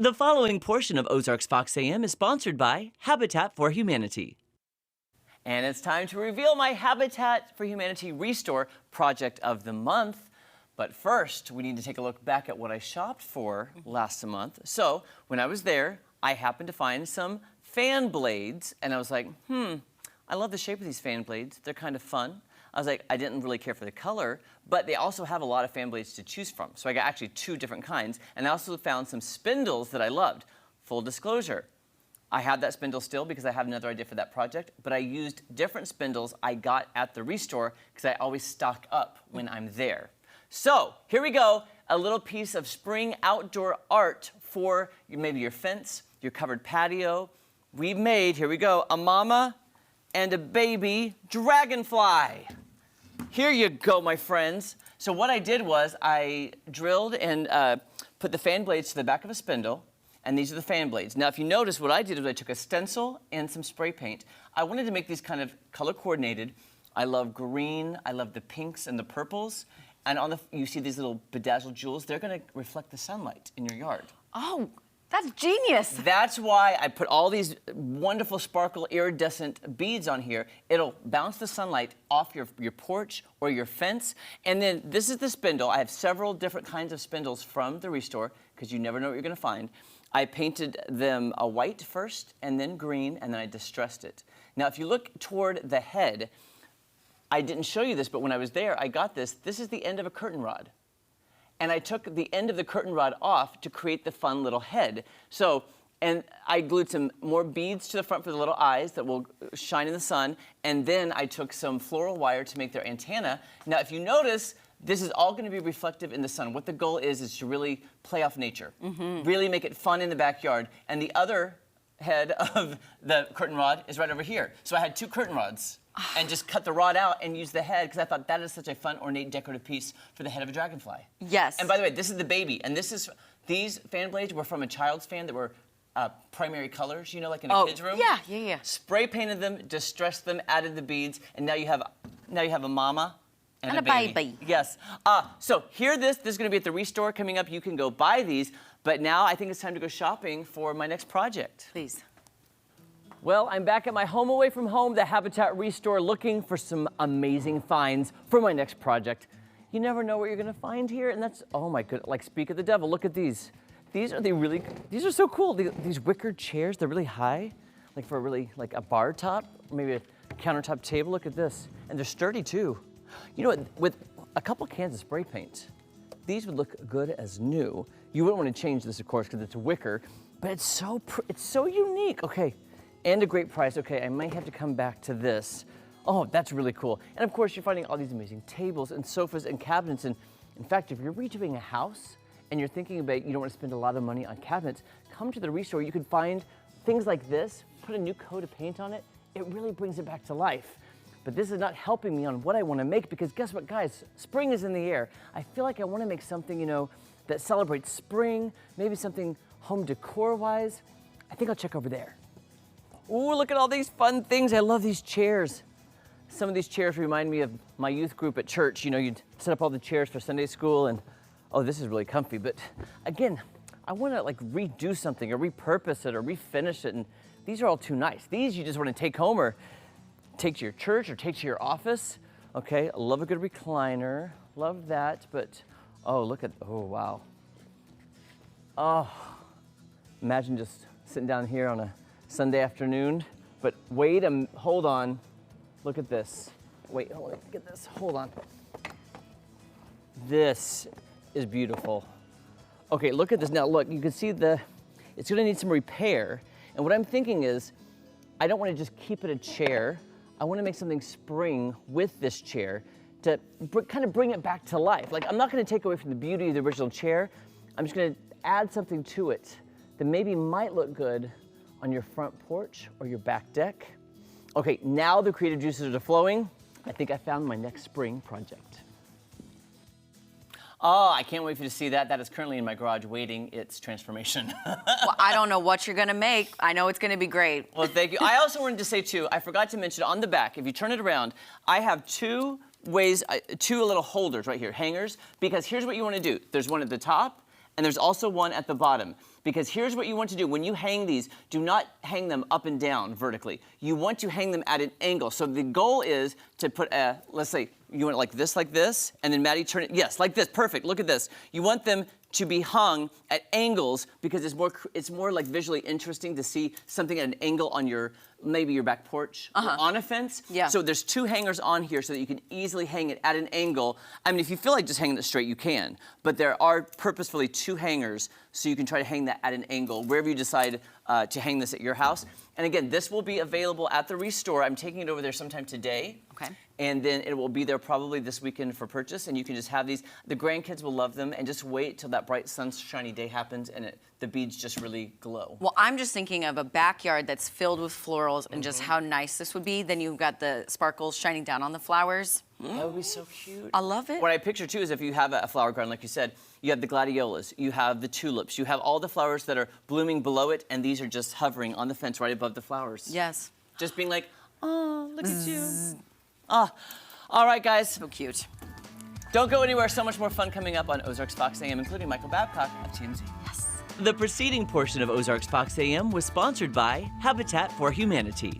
The following portion of Ozarks Fox AM is sponsored by Habitat for Humanity. And it's time to reveal my Habitat for Humanity Restore Project of the Month. But first, we need to take a look back at what I shopped for last month. So, when I was there, I happened to find some fan blades, and I was like, I love the shape of these fan blades. They're kind of fun. I was like, I didn't really care for the color, but they also have a lot of fan blades to choose from. So I got actually 2 different kinds, and I also found some spindles that I loved. Full disclosure, I have that spindle still because I have another idea for that project, but I used different spindles I got at the Restore because I always stock up when I'm there. So here we go, a little piece of spring outdoor art for maybe your fence, your covered patio. We made, here we go, a mama and a baby dragonfly. Here you go, my friends. So what I did was I drilled and put the fan blades to the back of a spindle, and these are the fan blades. Now, if you notice, what I did was I took a stencil and some spray paint. I wanted to make these kind of color coordinated. I love green, I love the pinks and the purples, and on the you see these little bedazzled jewels. They're gonna reflect the sunlight in your yard. Oh, that's genius. That's why I put all these wonderful sparkle iridescent beads on here. It'll bounce the sunlight off your porch or your fence. And then this is the spindle. I have several different kinds of spindles from the Restore because you never know what you're gonna find. I painted them a white first and then green, and then I distressed it. Now, if you look toward the head, I didn't show you this, but when I was there, I got this. This is the end of a curtain rod. And I took the end of the curtain rod off to create the fun little head. So, and I glued some more beads to the front for the little eyes that will shine in the sun. And then I took some floral wire to make their antenna. Now, if you notice, this is all gonna be reflective in the sun. What the goal is to really play off nature. Really make it fun in the backyard. And the other head of the curtain rod is right over here. So I had 2 curtain rods and just cut the rod out and use the head because I thought that is such a fun, ornate, decorative piece for the head of a dragonfly. Yes. And by the way, this is the baby, and these fan blades were from a child's fan that were primary colors, you know, like in a kid's room. Yeah. Spray painted them, distressed them, added the beads, and now you have a mama and a baby. Yes. So here, this is going to be at the Restore coming up. You can go buy these, but now I think it's time to go shopping for my next project. Please. Well, I'm back at my home away from home, the Habitat Restore, looking for some amazing finds for my next project. You never know what you're gonna find here, and that's, oh my goodness, like speak of the devil, look at these. These are so cool. These wicker chairs, they're really high, like for really, like a bar top, maybe a countertop table, look at this. And they're sturdy too. You know what, with a couple cans of spray paint, these would look good as new. You wouldn't wanna change this, of course, because it's wicker, but it's so unique. Okay. And a great price. Okay, I might have to come back to this. Oh, that's really cool. And of course, you're finding all these amazing tables and sofas and cabinets. And in fact, if you're redoing a house and you're thinking about you don't want to spend a lot of money on cabinets, come to the Restore. You can find things like this, put a new coat of paint on it. It really brings it back to life. But this is not helping me on what I want to make because guess what, guys? Spring is in the air. I feel like I want to make something, you know, that celebrates spring, maybe something home decor-wise. I think I'll check over there. Ooh, look at all these fun things. I love these chairs. Some of these chairs remind me of my youth group at church. You know, you'd set up all the chairs for Sunday school and, oh, this is really comfy. But again, I want to like redo something or repurpose it or refinish it. And these are all too nice. These you just want to take home or take to your church or take to your office. Okay, I love a good recliner. Love that. But, oh, look at, oh, wow. Oh, imagine just sitting down here on a Sunday afternoon, but wait, hold on. Look at this. Wait, hold on, get this, hold on. This is beautiful. Okay, look at this. Now look, you can see it's gonna need some repair. And what I'm thinking is, I don't wanna just keep it a chair. I wanna make something spring with this chair to kind of bring it back to life. Like, I'm not gonna take away from the beauty of the original chair. I'm just gonna add something to it that maybe might look good on your front porch or your back deck. Okay, now the creative juices are flowing. I think I found my next spring project. Oh, I can't wait for you to see that. That is currently in my garage waiting its transformation. Well, I don't know what you're gonna make. I know it's gonna be great. Well, thank you. I also wanted to say too, I forgot to mention on the back, if you turn it around, I have two little holders right here, hangers, because here's what you wanna do. There's one at the top, and there's also one at the bottom. Because here's what you want to do. When you hang these, do not hang them up and down vertically. You want to hang them at an angle. So the goal is to put a, let's say, you want it like this, and then Maddie turn it, yes, like this, perfect, look at this. You want them to be hung at angles because it's more like visually interesting to see something at an angle on maybe your back porch or on a fence. Yeah. So there's 2 hangers on here so that you can easily hang it at an angle. I mean, if you feel like just hanging it straight, you can, but there are purposefully 2 hangers so you can try to hang that at an angle wherever you decide to hang this at your house. And again, this will be available at the Restore. I'm taking it over there sometime today. Okay. And then it will be there probably this weekend for purchase, and you can just have these. The grandkids will love them, and just wait till that bright sunshiny day happens and the beads just really glow. Well, I'm just thinking of a backyard that's filled with florals and just how nice this would be. Then you've got the sparkles shining down on the flowers. That would be so cute. I love it. What I picture too is if you have a flower garden, like you said, you have the gladiolas, you have the tulips, you have all the flowers that are blooming below it, and these are just hovering on the fence right above the flowers. Yes. Just being like, oh, look at you. Oh. All right, guys. So cute. Don't go anywhere. So much more fun coming up on Ozarks Fox AM, including Michael Babcock of TMZ. Yes. The preceding portion of Ozarks Fox AM was sponsored by Habitat for Humanity.